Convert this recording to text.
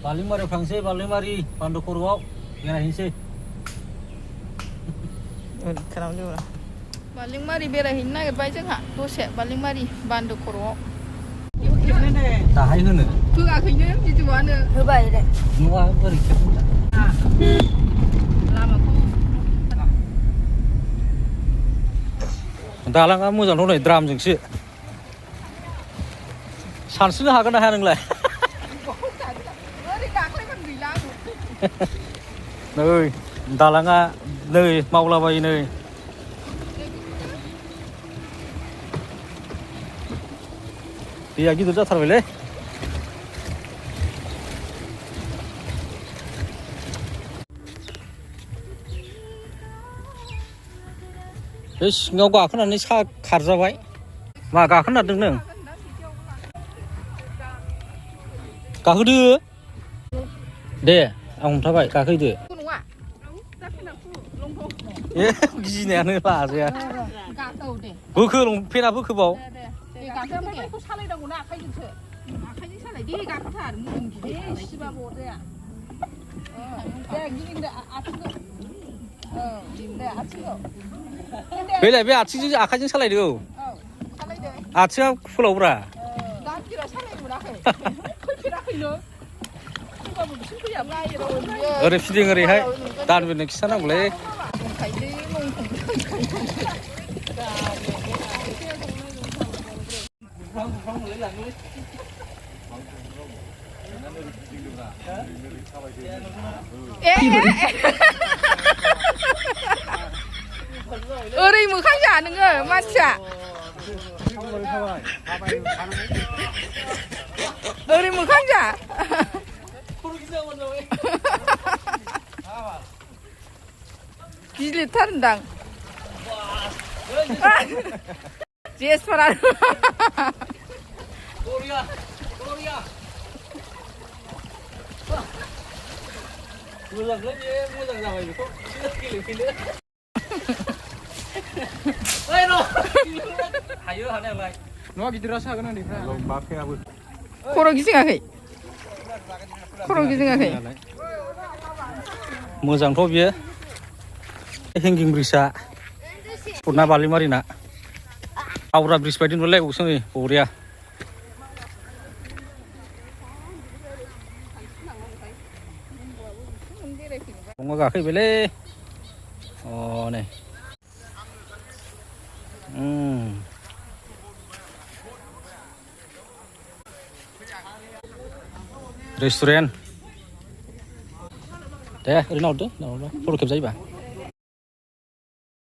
Balimari थांसै Balimari बान्दो खर'आव बेरायहैनोसै खोनाव जोबो बालिंमारि बेरायहैनो नागिरबाय जोंहा दसे बालिंमारि बान्दो खर'आव दाहाय होनो होआखैनो भिडिअ'आनो होबाय दे न'आ बोरै खेबनो लामाखौ दालाङा मोजांथ' नै द्रामजोंसो सानस्रिनो हागोन ना हाया नोंलाय ओरै गाख्लायबानो गैला नै दालाङा नै मावलाबायो नै दैया गिदिर जाथारबायलै बे सिङाव गाखोनानै सा खारजाबाय मा गाखोनो नागिरदों नों गाखोदो दे आं हमथाबाय गाखोदो ए गिनायानो लाजाया बोखो लंपेना बोखोबाव गाखोनायखौ सालायनांगौना आखाइजोंसो आखाइजों सालाय दे गाखोथार मोदोम गिदिर एसेबाबो अरजाया दे गिदिंदो आथिंखौ औ गिदिंदो आथिंखौ बेलाय बे आथिंजों आखाइजों सालायदो औ सालायदो आथिङा फोलावब्रा गान्थिरा सालायनो मोनाखै फैफेराखैनो फैबाबो बिसिम फैया ओरै फिदिं ओरैहाय दानबोनो खिथानांगौलै ओरै मोखां जा नोङो मानसिया ओरै मोखां जा गिलिरथार होनदां जेसफोरा मोजांलै बे मोजां जाबाय बेखौ गेलेफैनो हायो हानायालाय न'आ गिदिरासो हागोन उन्दैफ्रा बाफेयाबो खर' गिदिङाखै खर' गिदिङाखै मोजांथ' बियो हेंगिं ब्रिजआ स्पटना बालिमारिना आवरा ब्रिज बायदि नुलायबावोसो नै बरिया दङ गाखैबायलै अ नै रेस्टुरेन्ट दे ओरै नाहरदो फट' खेबजायोबा